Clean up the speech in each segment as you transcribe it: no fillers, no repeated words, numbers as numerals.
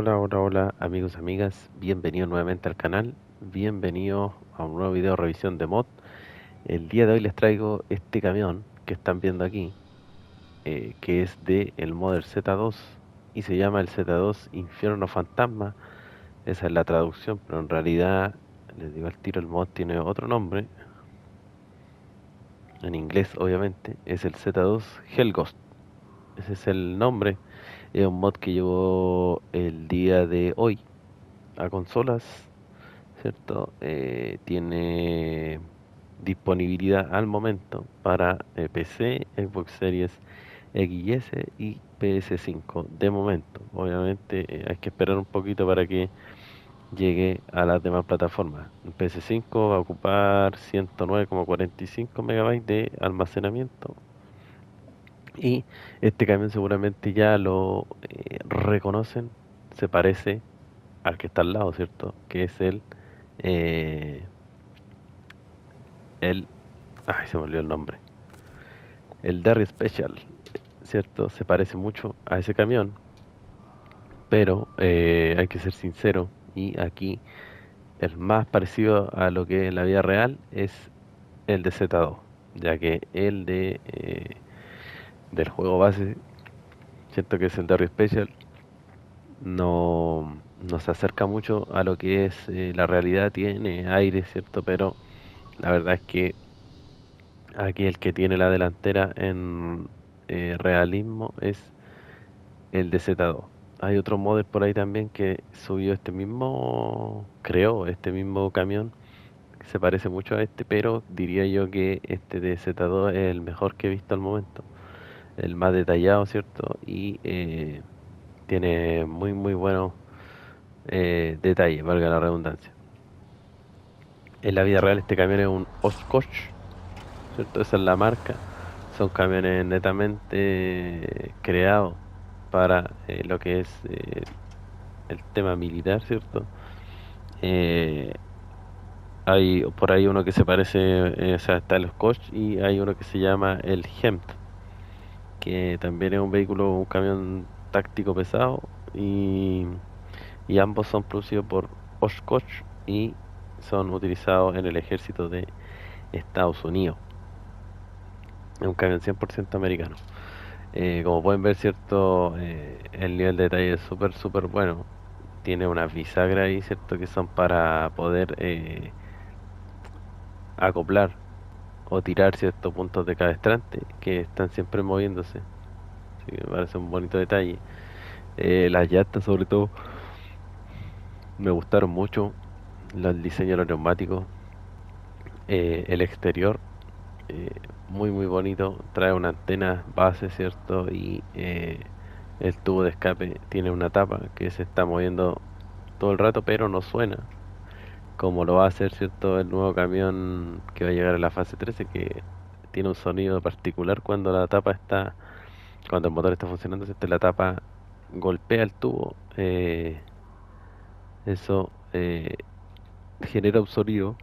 Hola, hola, hola, amigos, amigas, bienvenidos nuevamente al canal, bienvenidos a un nuevo video de revisión de mod. El día de hoy les traigo este camión que están viendo aquí, que es de el modder Z2 y se llama el Z2 Infierno Fantasma. Esa es la traducción, pero en realidad, les digo al tiro, el mod tiene otro nombre, en inglés obviamente, es el Z2 Hellghost. Ese es el nombre, es un mod que llegó el día de hoy a consolas, ¿cierto? Tiene disponibilidad al momento para PC, Xbox Series X y S y PS5 de momento. Obviamente hay que esperar un poquito para que llegue a las demás plataformas. El PS5 va a ocupar 109,45 megabytes de almacenamiento y este camión seguramente ya lo reconocen, se parece al que está al lado, ¿cierto? Que es eh, el, ay, se me olvidó el nombre, el Derry Special, ¿cierto? Se parece mucho a ese camión, pero hay que ser sincero, y aquí el más parecido a lo que es en la vida real es el de Z2, ya que el del juego base, siento que es el Derry Special, no se acerca mucho a lo que es la realidad, tiene aire, ¿cierto? Pero la verdad es que aquí el que tiene la delantera en realismo es el de Z2. Hay otro modder por ahí también que subió este mismo, creó este mismo camión que se parece mucho a este, pero diría yo que este de Z2 es el mejor que he visto al momento, el más detallado, ¿cierto? Y tiene muy buenos detalles, valga la redundancia. En la vida real este camión es un Oshkosh, ¿cierto? Esa es la marca. Son camiones netamente creados para lo que es el tema militar, ¿cierto? Eh, Hay por ahí uno que se parece, o sea, está el Scotch y hay uno que se llama el Hemp, que también es un vehículo, un camión táctico pesado y ambos son producidos por Oshkosh y son utilizados en el ejército de Estados Unidos. Es un camión 100% americano. Como pueden ver, cierto, el nivel de detalle es súper bueno. Tiene unas bisagras ahí, cierto, que son para poder acoplar o tirar ciertos puntos de cabestrante que están siempre moviéndose. Así que me parece un bonito detalle. Las llantas, sobre todo, me gustaron mucho. El diseño de los neumáticos, el exterior, eh, muy bonito. Trae una antena base, cierto, y el tubo de escape tiene una tapa que se está moviendo todo el rato, pero no suena, como lo va a hacer, ¿cierto? El nuevo camión que va a llegar a la fase 13, que tiene un sonido particular cuando la tapa está, cuando el motor está funcionando, ¿cierto? La tapa golpea el tubo, eso genera un sonido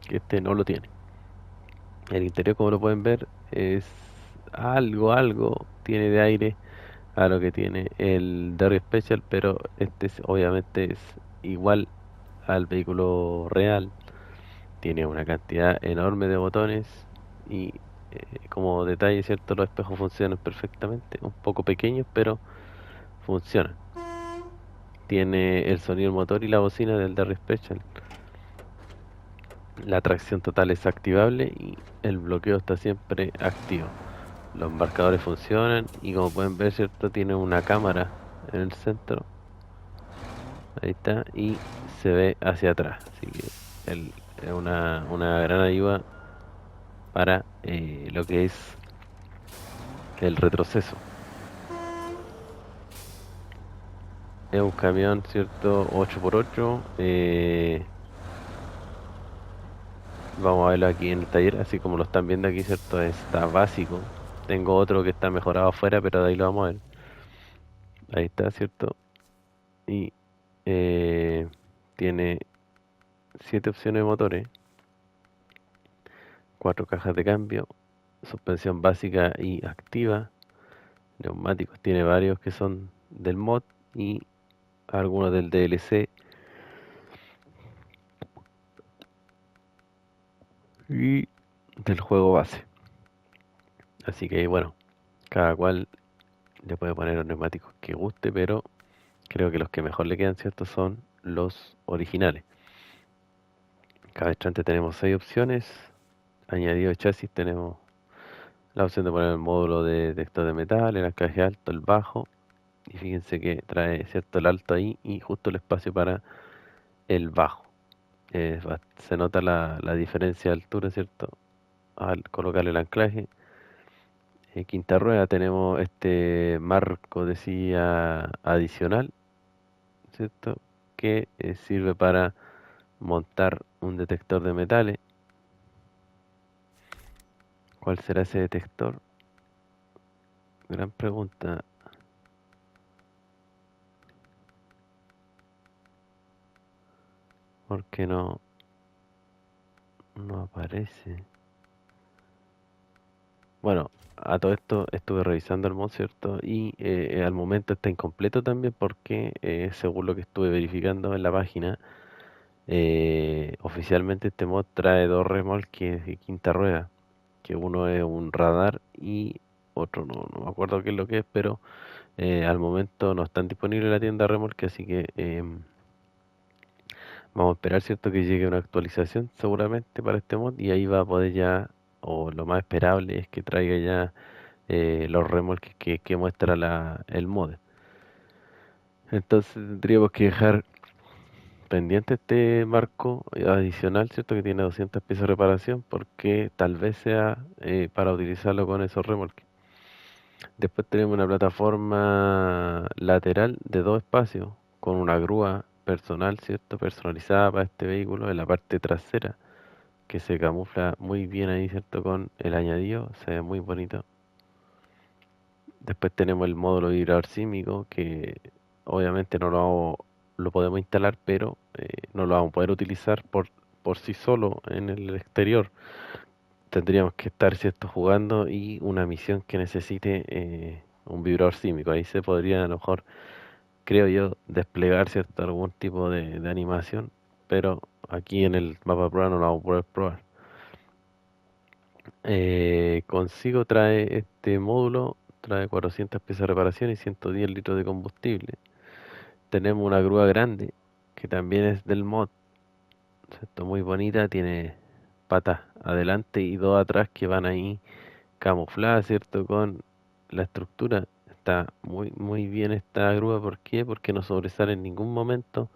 que este no lo tiene. El interior, como lo pueden ver, es algo tiene de aire a lo que tiene el Derry Special, pero obviamente es igual al vehículo real. Tiene una cantidad enorme de botones y como detalle, ¿cierto? Los espejos funcionan perfectamente, un poco pequeños, pero funcionan. Tiene el sonido del motor y la bocina del Derry Special. La tracción total es activable y el bloqueo está siempre activo. Los marcadores funcionan y como pueden ver, ¿cierto? Tiene una cámara en el centro. Ahí está. Y se ve hacia atrás. Así que es una gran ayuda para lo que es el retroceso. Es un camión, ¿cierto? 8x8. Vamos a verlo aquí en el taller, así como lo están viendo aquí, ¿cierto? Está básico. Tengo otro que está mejorado afuera, pero de ahí lo vamos a ver. Ahí está, ¿cierto? Y eh, tiene 7 opciones de motores, 4 cajas de cambio, suspensión básica y activa, neumáticos, tiene varios que son del mod y algunos del DLC y del juego base. Así que bueno, cada cual le puede poner los neumáticos que guste, pero creo que los que mejor le quedan, ¿cierto? Son los originales. Cabestrante tenemos 6 opciones. Añadido chasis tenemos la opción de poner el módulo de detector de metal, el anclaje alto, el bajo. Y fíjense que trae, ¿cierto? El alto ahí y justo el espacio para el bajo. Se nota la diferencia de altura, ¿cierto? Al colocar el anclaje. Quinta rueda tenemos este marco de silla adicional, ¿cierto? Que sirve para montar un detector de metales. ¿Cuál será ese detector? Gran pregunta. ¿Por qué no aparece? Bueno, a todo esto estuve revisando el mod, ¿cierto? Y al momento está incompleto también porque, según lo que estuve verificando en la página, oficialmente este mod trae dos remolques de quinta rueda, que uno es un radar y otro no me acuerdo qué es lo que es, pero al momento no están disponibles en la tienda de remolque, así que vamos a esperar, ¿cierto? Que llegue una actualización seguramente para este mod y ahí va a poder ya, o lo más esperable es que traiga ya los remolques que muestra el mod. Entonces tendríamos que dejar pendiente este marco adicional, ¿cierto? Que tiene 200 piezas de reparación porque tal vez sea para utilizarlo con esos remolques. Después tenemos una plataforma lateral de 2 espacios con una grúa personal, ¿cierto? Personalizada para este vehículo en la parte trasera que se camufla muy bien ahí, ¿cierto? Con el añadido, se ve muy bonito. Después tenemos el módulo vibrador sísmico que obviamente lo podemos instalar, pero no lo vamos a poder utilizar por sí solo en el exterior. Tendríamos que estar, ¿cierto? Jugando y una misión que necesite un vibrador sísmico. Ahí se podría a lo mejor, creo yo, desplegar, ¿cierto? Algún tipo de animación, pero aquí en el mapa prueba no lo vamos a poder probar. Consigo trae este módulo, trae 400 piezas de reparación y 110 litros de combustible. Tenemos una grúa grande que también es del mod, ¿cierto? Muy bonita, tiene patas adelante y dos atrás que van ahí camufladas, ¿cierto? Con la estructura. Está muy bien esta grúa, ¿por qué? Porque no sobresale en ningún momento,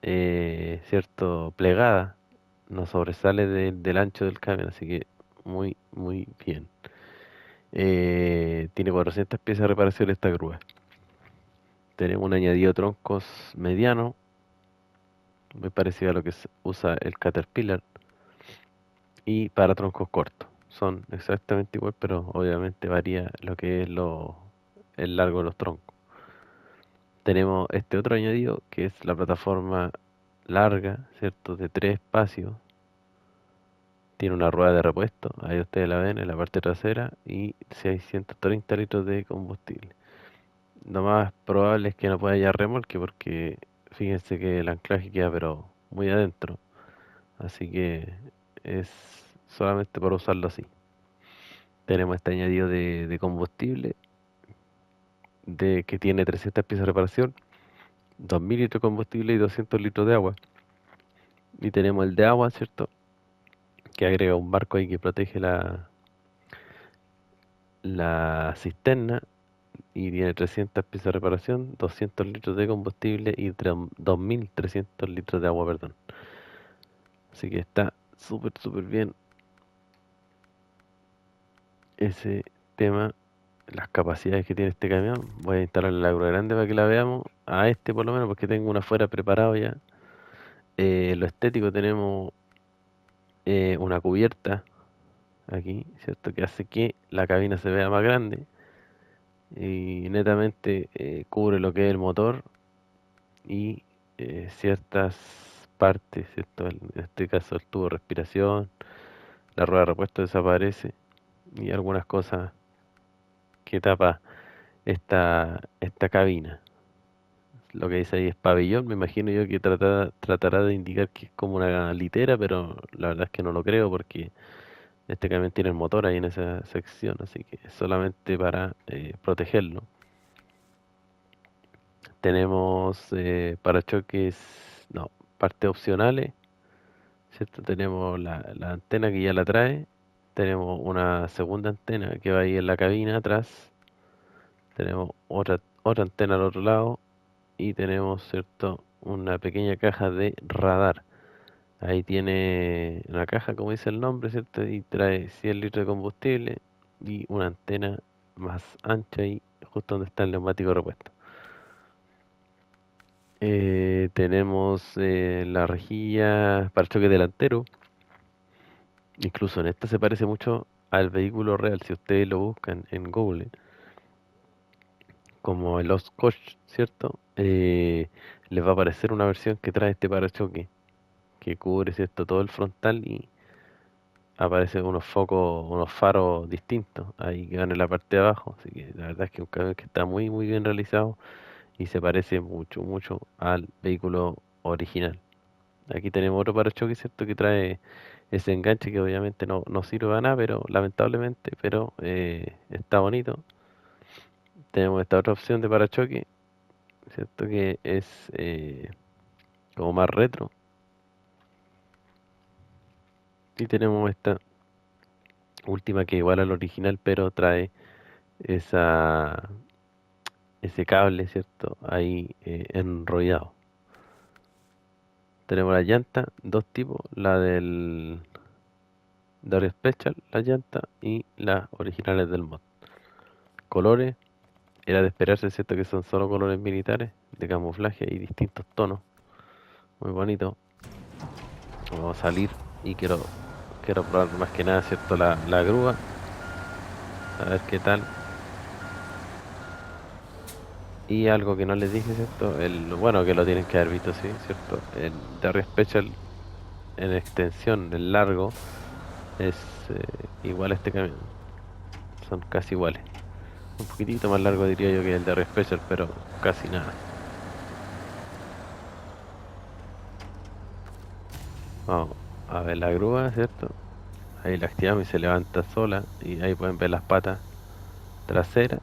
¿cierto? Plegada, no sobresale del ancho del camión, así que muy bien. Tiene 400 piezas de reparación esta grúa. Tenemos un añadido troncos mediano, muy parecido a lo que usa el Caterpillar, y para troncos cortos. Son exactamente igual, pero obviamente varía lo que es el largo de los troncos. Tenemos este otro añadido que es la plataforma larga, ¿cierto? De 3 espacios. Tiene una rueda de repuesto, ahí ustedes la ven en la parte trasera, y 630 litros de combustible. Lo más probable es que no pueda hallar remolque porque fíjense que el anclaje queda pero muy adentro. Así que es solamente para usarlo así. Tenemos este añadido de combustible que tiene 300 piezas de reparación, 2000 litros de combustible y 200 litros de agua. Y tenemos el de agua, ¿cierto? Que agrega un barco ahí que protege la cisterna y tiene 300 piezas de reparación, 200 litros de combustible y 2300 litros de agua, perdón. Así que está súper bien ese tema, las capacidades que tiene este camión. Voy a instalar la grúa grande para que la veamos, a este por lo menos, porque tengo una afuera preparado ya. Lo estético tenemos una cubierta aquí, ¿cierto? Que hace que la cabina se vea más grande y netamente cubre lo que es el motor y ciertas partes, ¿cierto? En este caso el tubo de respiración, la rueda de repuesto desaparece y algunas cosas que tapa esta cabina. lo que dice ahí es pabellón, me imagino yo que tratará de indicar que es como una litera, pero la verdad es que no lo creo porque este camión tiene el motor ahí en esa sección, así que es solamente para protegerlo. Tenemos parachoques, no, partes opcionales, ¿cierto? Tenemos la antena que ya la trae, tenemos una segunda antena que va ahí en la cabina atrás, tenemos otra antena al otro lado y tenemos, ¿cierto? Una pequeña caja de radar. Ahí tiene una caja, como dice el nombre, ¿cierto? Y trae 100 litros de combustible y una antena más ancha y justo donde está el neumático repuesto. Tenemos la rejilla para choque delantero. Incluso en esta se parece mucho al vehículo real. Si ustedes lo buscan en Google, como el Coach, ¿cierto? Les va a aparecer una versión que trae este parachoque que cubre, ¿cierto? Todo el frontal y aparecen unos focos, unos faros distintos ahí que van en la parte de abajo. Así que la verdad es que un camión que está muy, muy bien realizado y se parece mucho, mucho al vehículo original. Aquí tenemos otro parachoques, ¿cierto? Que trae ese enganche que obviamente no sirve para nada, pero lamentablemente, pero está bonito. Tenemos esta otra opción de parachoque, ¿cierto? Que es como más retro. Y tenemos esta última que igual al original, pero trae esa, ese cable, ¿cierto? Ahí enrollado. Tenemos la llanta, dos tipos, la del Dario Special, la llanta, y las originales del mod. Colores, era de esperarse, ¿cierto? Que son solo colores militares, de camuflaje y distintos tonos. Muy bonito. Vamos a salir y quiero probar más que nada, ¿cierto? La grúa. A ver qué tal. Y algo que no les dije, ¿cierto? Bueno, que lo tienen que haber visto, sí, ¿cierto? El Dario Special en extensión, el largo, es igual a este camión. Son casi iguales. Un poquitito más largo diría yo que el de Special, pero casi nada. Vamos a ver la grúa, ¿cierto? Ahí la activamos y se levanta sola y ahí pueden ver las patas traseras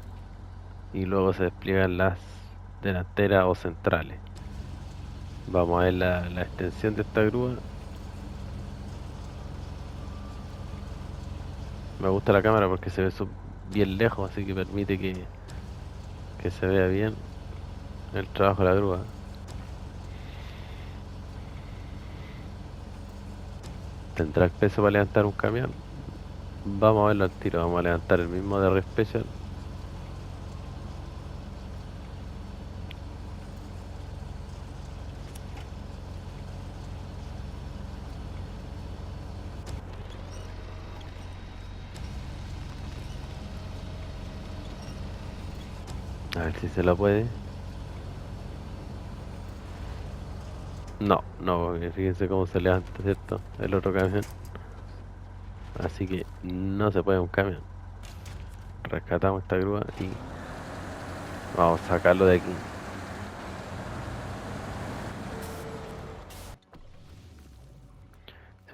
y luego se despliegan las delanteras o centrales. Vamos a ver la extensión de esta grúa. Me gusta la cámara porque se ve bien lejos, así que permite que se vea bien el trabajo de la grúa. ¿Tendrá el peso para levantar un camión? Vamos a verlo al tiro, vamos a levantar el mismo de Special. A ver si se lo puede. No, porque fíjense cómo se levanta, ¿cierto? El otro camión. Así que no se puede un camión. Rescatamos esta grúa y vamos a sacarlo de aquí.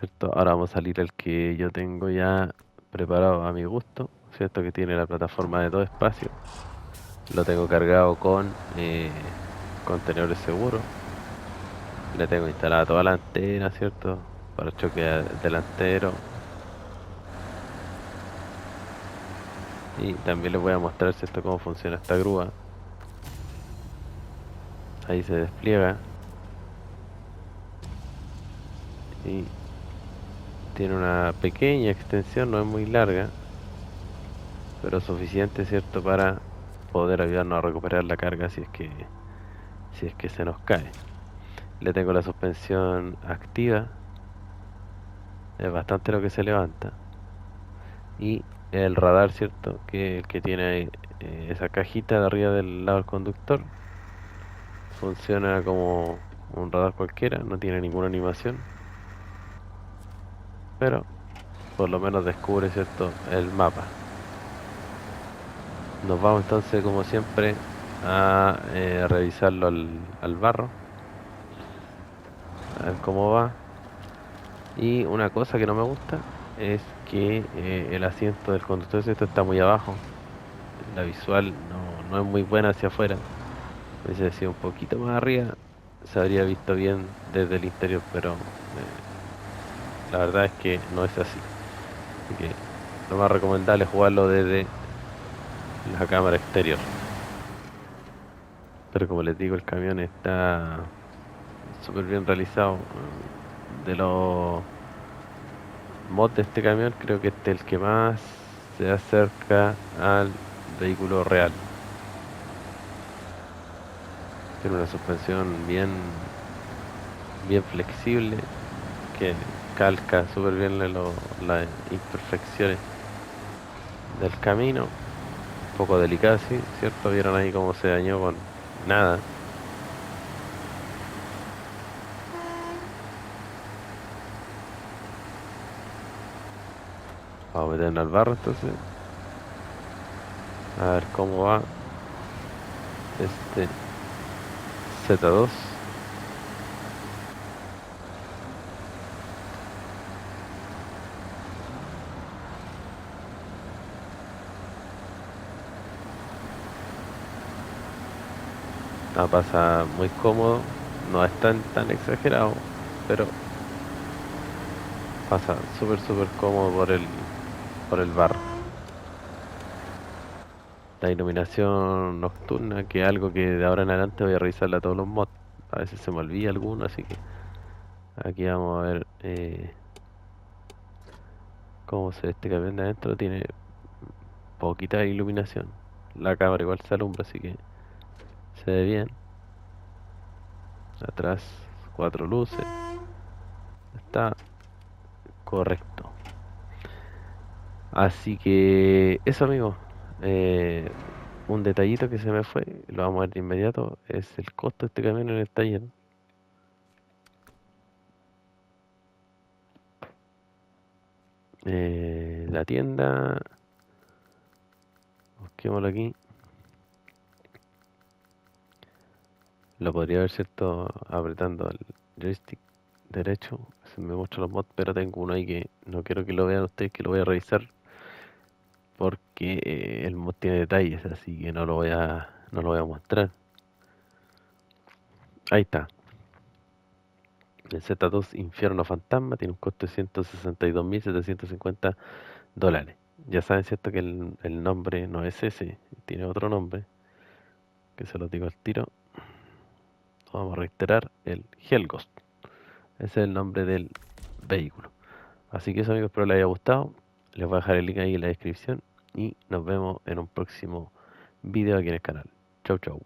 ¿Cierto? Ahora vamos a salir el que yo tengo ya preparado a mi gusto, ¿cierto? Que tiene la plataforma de 2 espacios. Lo tengo cargado con contenedores seguros. Le tengo instalada toda la antena, ¿cierto? Para choque delantero. Y también les voy a mostrar, ¿cierto? Cómo funciona esta grúa. Ahí se despliega y tiene una pequeña extensión, no es muy larga, pero suficiente, ¿cierto? Para poder ayudarnos a recuperar la carga si es que se nos cae. Le tengo la suspensión activa, es bastante lo que se levanta. Y el radar, ¿cierto? Que el que tiene ahí, esa cajita de arriba del lado del conductor. Funciona como un radar cualquiera, no tiene ninguna animación, pero por lo menos descubre, ¿cierto? El mapa. Nos vamos entonces, como siempre, a revisarlo al barro, a ver cómo va. Y una cosa que no me gusta es que el asiento del conductor esto está muy abajo. La visual no es muy buena hacia afuera. Hubiese sido un poquito más arriba, se habría visto bien desde el interior, pero la verdad es que no es así. Así que lo más recomendable es jugarlo desde la cámara exterior. Pero como les digo, el camión está súper bien realizado. De los mods de este camión, creo que este es el que más se acerca al vehículo real. Tiene una suspensión bien flexible que calca súper bien las imperfecciones del camino. Un poco delicada, sí, ¿cierto? Vieron ahí cómo se dañó con nada. Vamos a meternos al barro entonces. A ver cómo va este Z2. La pasa muy cómodo. No es tan exagerado, pero pasa súper cómodo por el barro. La iluminación nocturna, que es algo que de ahora en adelante voy a revisarla a todos los mods. A veces se me olvida alguno, así que aquí vamos a ver cómo se ve este camión de adentro. Tiene poquita iluminación. La cámara igual se alumbra, así que se ve bien. Atrás, cuatro luces. Está correcto. Así que eso, amigos. Eh, un detallito que se me fue, lo vamos a ver de inmediato, es el costo de este camión en el taller. La tienda, busquémoslo aquí. Lo podría ver, ¿cierto? Apretando el joystick derecho. Se me muestran los mods, pero tengo uno ahí que no quiero que lo vean ustedes, que lo voy a revisar. Porque el mod tiene detalles, así que no lo voy a mostrar. Ahí está. El Z2 Infierno Fantasma tiene un costo de $162.750. Ya saben, ¿cierto? Que el nombre no es ese, tiene otro nombre, que se los digo al tiro. Vamos a reiterar, el Helghost. Ese es el nombre del vehículo. Así que eso, amigos, espero les haya gustado. Les voy a dejar el link ahí en la descripción y nos vemos en un próximo video aquí en el canal. Chau, chau.